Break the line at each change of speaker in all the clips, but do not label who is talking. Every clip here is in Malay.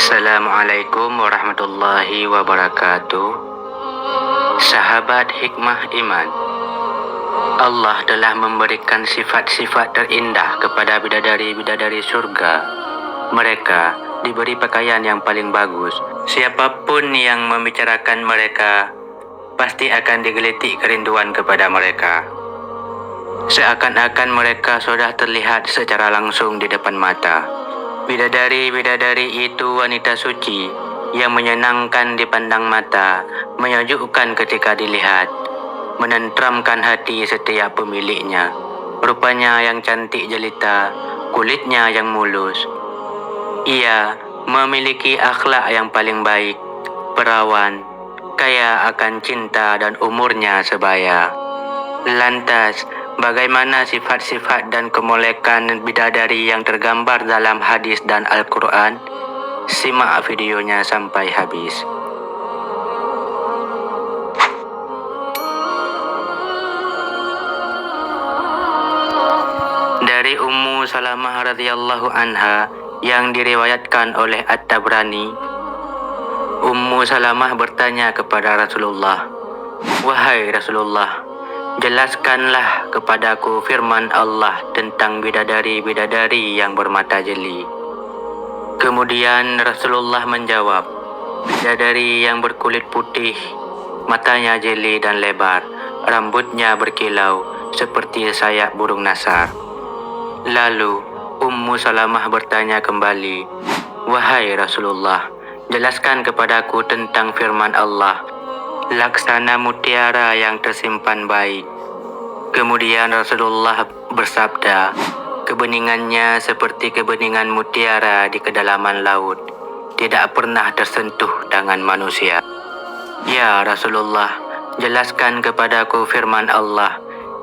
Assalamualaikum warahmatullahi wabarakatuh. Sahabat hikmah iman, Allah telah memberikan sifat-sifat terindah kepada bidadari-bidadari surga. Mereka diberi pakaian yang paling bagus. Siapapun yang membicarakan mereka pasti akan digelitik kerinduan kepada mereka. Seakan-akan mereka sudah terlihat secara langsung di depan mata. Bidadari-bidadari itu wanita suci yang menyenangkan dipandang mata, menyejukkan ketika dilihat, menenteramkan hati setiap pemiliknya. Rupanya yang cantik jelita, kulitnya yang mulus. Ia memiliki akhlak yang paling baik, perawan, kaya akan cinta dan umurnya sebaya. Lantas, bagaimana sifat-sifat dan kemolekan bidadari yang tergambar dalam hadis dan Al-Quran? Simak videonya sampai habis. Dari Ummu Salamah radhiyallahu anha yang diriwayatkan oleh At-Tabrani, Ummu Salamah bertanya kepada Rasulullah, "Wahai Rasulullah, jelaskanlah kepadaku firman Allah tentang bidadari-bidadari yang bermata jeli." Kemudian Rasulullah menjawab, "Bidadari yang berkulit putih, matanya jeli dan lebar, rambutnya berkilau seperti sayap burung nasar." Lalu Ummu Salamah bertanya kembali, "Wahai Rasulullah, jelaskan kepadaku tentang firman Allah, laksana mutiara yang tersimpan baik." Kemudian Rasulullah bersabda, "Kebeningannya seperti kebeningan mutiara di kedalaman laut, tidak pernah tersentuh tangan manusia." "Ya Rasulullah, jelaskan kepadaku firman Allah,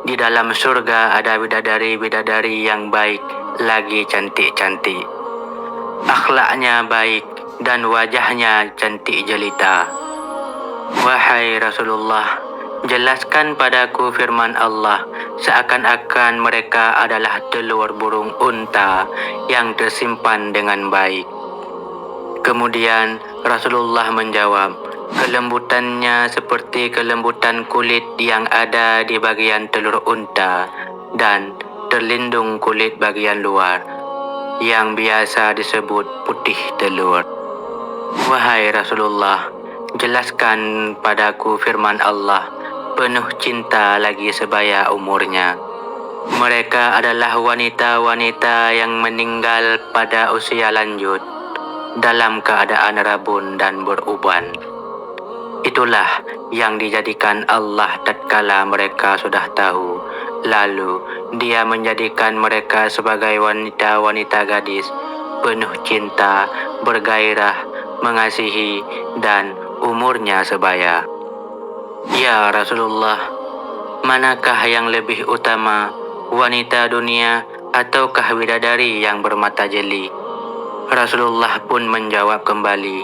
di dalam surga ada bidadari-bidadari yang baik, lagi cantik-cantik. Akhlaknya baik dan wajahnya cantik jelita." "Wahai Rasulullah, jelaskan padaku firman Allah, seakan-akan mereka adalah telur burung unta yang tersimpan dengan baik." Kemudian Rasulullah menjawab, "Kelembutannya seperti kelembutan kulit yang ada di bagian telur unta dan terlindung kulit bagian luar, yang biasa disebut putih telur." "Wahai Rasulullah, jelaskan padaku firman Allah, penuh cinta lagi sebaya umurnya. Mereka adalah wanita-wanita yang meninggal pada usia lanjut, dalam keadaan rabun dan beruban. Itulah yang dijadikan Allah tatkala mereka sudah tahu. Lalu Dia menjadikan mereka sebagai wanita-wanita gadis, penuh cinta, bergairah, mengasihi, dan umurnya sebaya." "Ya Rasulullah, manakah yang lebih utama, wanita dunia ataukah bidadari yang bermata jeli?" Rasulullah pun menjawab kembali,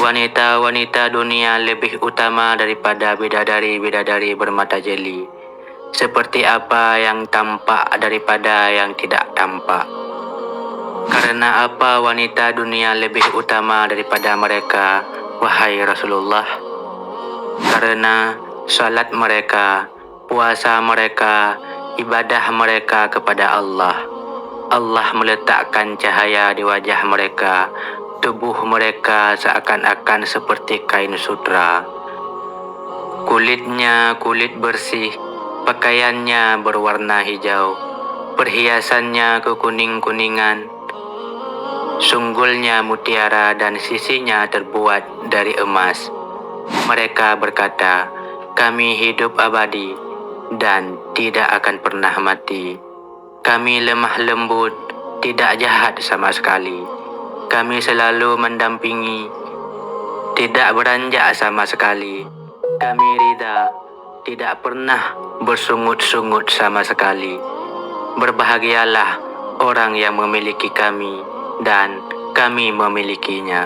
"Wanita-wanita dunia lebih utama daripada bidadari-bidadari bermata jeli, seperti apa yang tampak daripada yang tidak tampak." "Karena apa wanita dunia lebih utama daripada mereka, wahai Rasulullah?" "Karena salat mereka, puasa mereka, ibadah mereka kepada Allah. Allah meletakkan cahaya di wajah mereka, tubuh mereka seakan-akan seperti kain sutra. Kulitnya kulit bersih, pakaiannya berwarna hijau, perhiasannya kekuning-kuningan, sunggulnya mutiara dan sisinya terbuat dari emas. Mereka berkata, kami hidup abadi dan tidak akan pernah mati. Kami lemah lembut, tidak jahat sama sekali. Kami selalu mendampingi, tidak beranjak sama sekali. Kami ridha, tidak pernah bersungut-sungut sama sekali. Berbahagialah orang yang memiliki kami dan kami memilikinya."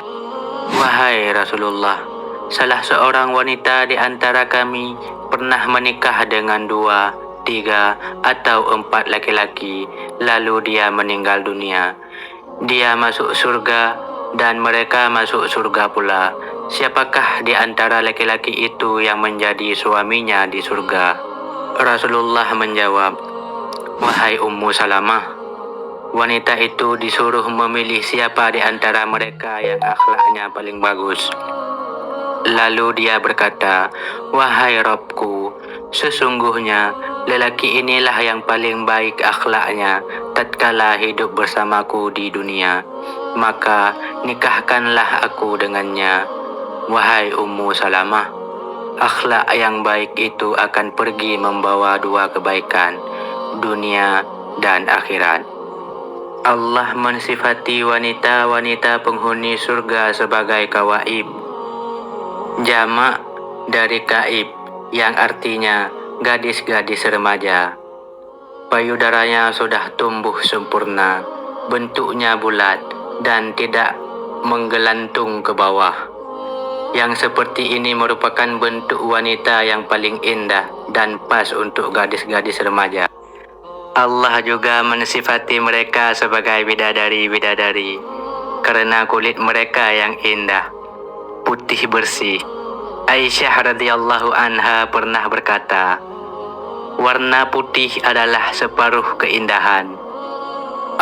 "Wahai Rasulullah, salah seorang wanita di antara kami pernah menikah dengan 2, 3, atau 4 laki-laki, lalu dia meninggal dunia. Dia masuk surga, dan mereka masuk surga pula. Siapakah di antara laki-laki itu yang menjadi suaminya di surga? Rasulullah menjawab, "Wahai Ummu Salamah, wanita itu disuruh memilih siapa di antara mereka yang akhlaknya paling bagus." Lalu dia berkata, "Wahai Rabbku, sesungguhnya lelaki inilah yang paling baik akhlaknya tatkala hidup bersamaku di dunia. Maka nikahkanlah aku dengannya." Wahai Ummu Salamah, akhlak yang baik itu akan pergi membawa dua kebaikan, dunia dan akhirat. Allah mensifati wanita-wanita penghuni surga sebagai kawaib, jamak dari kaib yang artinya gadis-gadis remaja. Payudaranya sudah tumbuh sempurna, bentuknya bulat dan tidak menggelantung ke bawah. Yang seperti ini merupakan bentuk wanita yang paling indah dan pas untuk gadis-gadis remaja. Allah juga mensifati mereka sebagai bidadari-bidadari karena kulit mereka yang indah, putih bersih. Aisyah radhiyallahu anha pernah berkata, "Warna putih adalah separuh keindahan."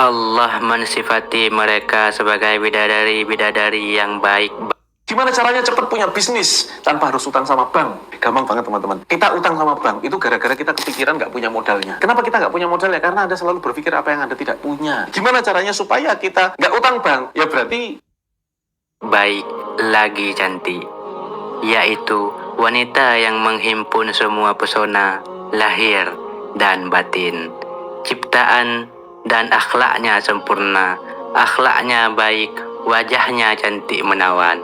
Allah mensifati mereka sebagai bidadari-bidadari yang baik.
Gimana caranya cepat punya bisnis tanpa harus utang sama bank? Gampang banget teman-teman. Kita utang sama bank itu gara-gara kita kepikiran nggak punya modalnya. Kenapa kita nggak punya modalnya? Karena Anda selalu berpikir apa yang Anda tidak punya. Gimana caranya supaya kita nggak utang bank? Ya berarti
baik lagi cantik, yaitu wanita yang menghimpun semua pesona lahir dan batin, ciptaan dan akhlaknya sempurna. Akhlaknya baik, wajahnya cantik menawan.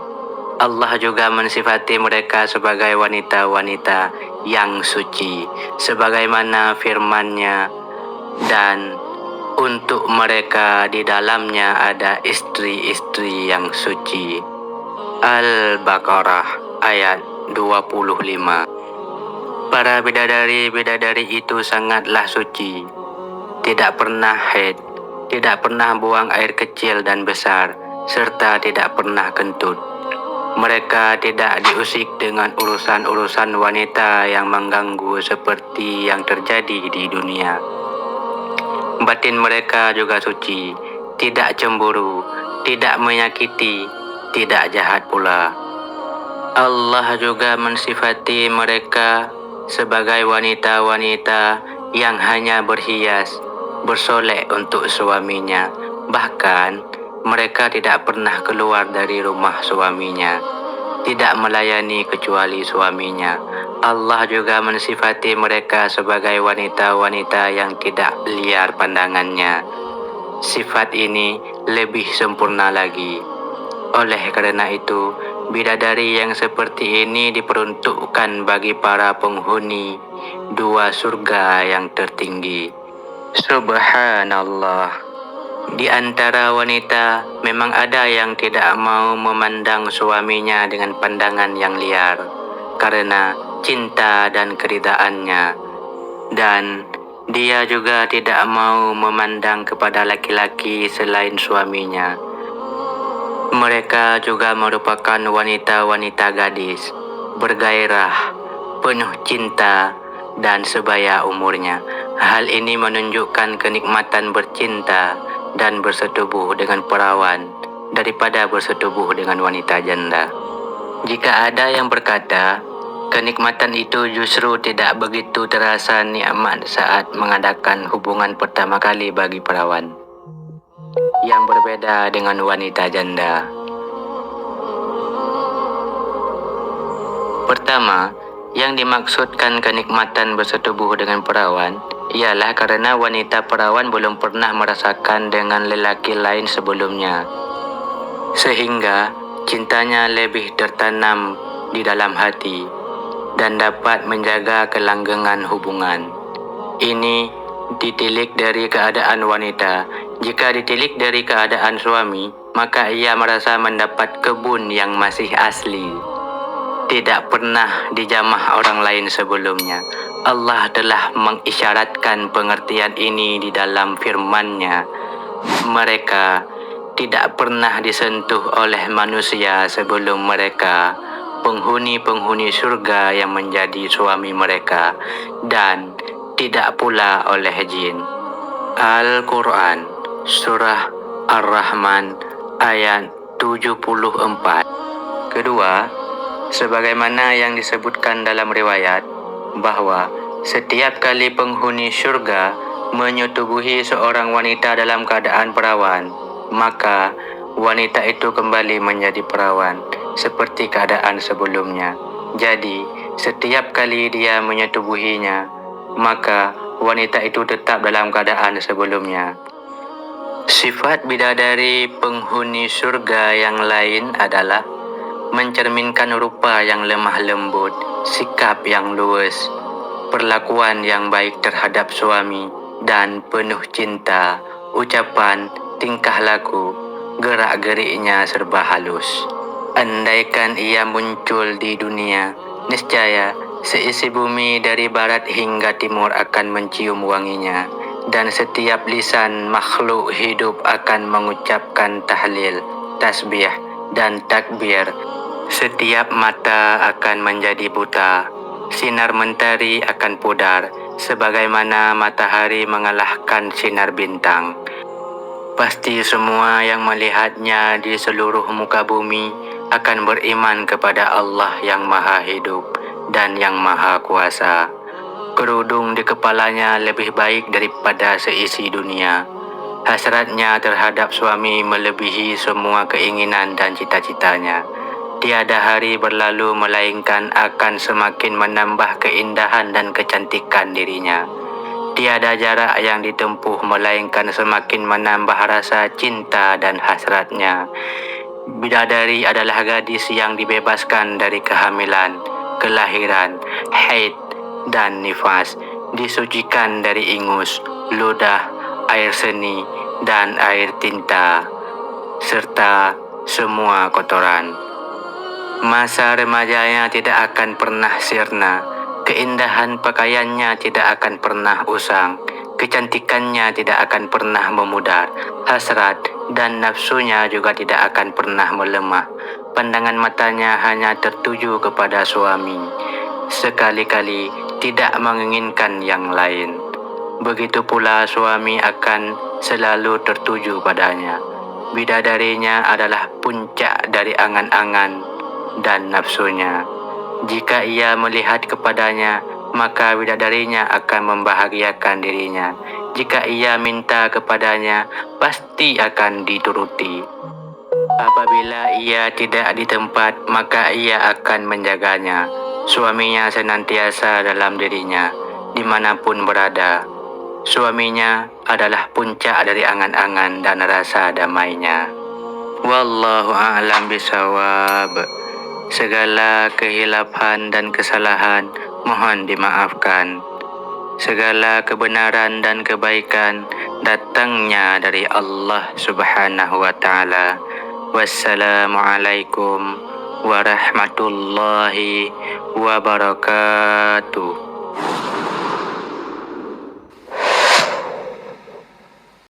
Allah juga mensifati mereka sebagai wanita-wanita yang suci, sebagaimana firman-Nya, dan untuk mereka di dalamnya ada istri-istri yang suci. Al-Baqarah ayat 25. Para bidadari-bidadari itu sangatlah suci, tidak pernah haid, tidak pernah buang air kecil dan besar, serta tidak pernah kentut. Mereka tidak diusik dengan urusan-urusan wanita yang mengganggu seperti yang terjadi di dunia. Batin mereka juga suci, tidak cemburu, tidak menyakiti, tidak jahat pula. Allah juga mensifati mereka sebagai wanita-wanita yang hanya berhias, bersolek untuk suaminya. Bahkan mereka tidak pernah keluar dari rumah suaminya, tidak melayani kecuali suaminya. Allah juga mensifati mereka sebagai wanita-wanita yang tidak liar pandangannya. Sifat ini lebih sempurna lagi. Oleh karena itu, bidadari yang seperti ini diperuntukkan bagi para penghuni dua surga yang tertinggi. Subhanallah. Di antara wanita memang ada yang tidak mau memandang suaminya dengan pandangan yang liar karena cinta dan keridaannya, dan dia juga tidak mau memandang kepada laki-laki selain suaminya. Mereka juga merupakan wanita-wanita gadis, bergairah, penuh cinta, dan sebaya umurnya. Hal ini menunjukkan kenikmatan bercinta dan bersetubuh dengan perawan daripada bersetubuh dengan wanita janda. Jika ada yang berkata, kenikmatan itu justru tidak begitu terasa nikmat saat mengadakan hubungan pertama kali bagi perawan, yang berbeda dengan wanita janda. Pertama, yang dimaksudkan kenikmatan bersetubuh dengan perawan ialah karena wanita perawan belum pernah merasakan dengan lelaki lain sebelumnya, sehingga cintanya lebih tertanam di dalam hati dan dapat menjaga kelanggengan hubungan. Ini ditilik dari keadaan wanita. Jika ditilik dari keadaan suami, maka ia merasa mendapat kebun yang masih asli, tidak pernah dijamah orang lain sebelumnya. Allah telah mengisyaratkan pengertian ini di dalam firman-Nya. Mereka tidak pernah disentuh oleh manusia sebelum mereka, penghuni-penghuni surga yang menjadi suami mereka, dan tidak pula oleh jin. Al-Quran, Surah Ar-Rahman, ayat 74. Kedua, sebagaimana yang disebutkan dalam riwayat, bahwa setiap kali penghuni syurga menyetubuhi seorang wanita dalam keadaan perawan, maka wanita itu kembali menjadi perawan seperti keadaan sebelumnya. Jadi, setiap kali dia menyetubuhinya, maka wanita itu tetap dalam keadaan sebelumnya. Sifat bidadari penghuni surga yang lain adalah mencerminkan rupa yang lemah lembut, sikap yang luwes, perlakuan yang baik terhadap suami, dan penuh cinta, ucapan, tingkah laku, gerak-geriknya serba halus. Andaikan ia muncul di dunia, niscaya seisi bumi dari barat hingga timur akan mencium wanginya, dan setiap lisan makhluk hidup akan mengucapkan tahlil, tasbih, dan takbir. Setiap mata akan menjadi buta, sinar mentari akan pudar, sebagaimana matahari mengalahkan sinar bintang. Pasti semua yang melihatnya di seluruh muka bumi akan beriman kepada Allah yang Maha Hidup dan yang Maha Kuasa. Kerudung di kepalanya lebih baik daripada seisi dunia. Hasratnya terhadap suami melebihi semua keinginan dan cita-citanya. Tiada hari berlalu melainkan akan semakin menambah keindahan dan kecantikan dirinya. Tiada jarak yang ditempuh melainkan semakin menambah rasa cinta dan hasratnya. Bidadari adalah gadis yang dibebaskan dari kehamilan, kelahiran, haid, dan nifas, disucikan dari ingus, ludah, air seni, dan air tinta, serta semua kotoran. Masa remajanya tidak akan pernah sirna, keindahan pakaiannya tidak akan pernah usang, kecantikannya tidak akan pernah memudar, hasrat dan nafsunya juga tidak akan pernah melemah. Pandangan matanya hanya tertuju kepada suami, sekali-kali tidak menginginkan yang lain. Begitu pula suami akan selalu tertuju padanya. Bidadarinya adalah puncak dari angan-angan dan nafsunya. Jika ia melihat kepadanya, maka bidadarinya akan membahagiakan dirinya. Jika ia minta kepadanya, pasti akan dituruti. Apabila ia tidak di tempat, maka ia akan menjaganya. Suaminya senantiasa dalam dirinya, dimanapun berada. Suaminya adalah puncak dari angan-angan dan rasa damainya. Wallahu a'lam bishawab. Segala kehilapan dan kesalahan mohon dimaafkan. Segala kebenaran dan kebaikan datangnya dari Allah Subhanahu wa Ta'ala. Wassalamualaikum warahmatullahi wabarakatuh.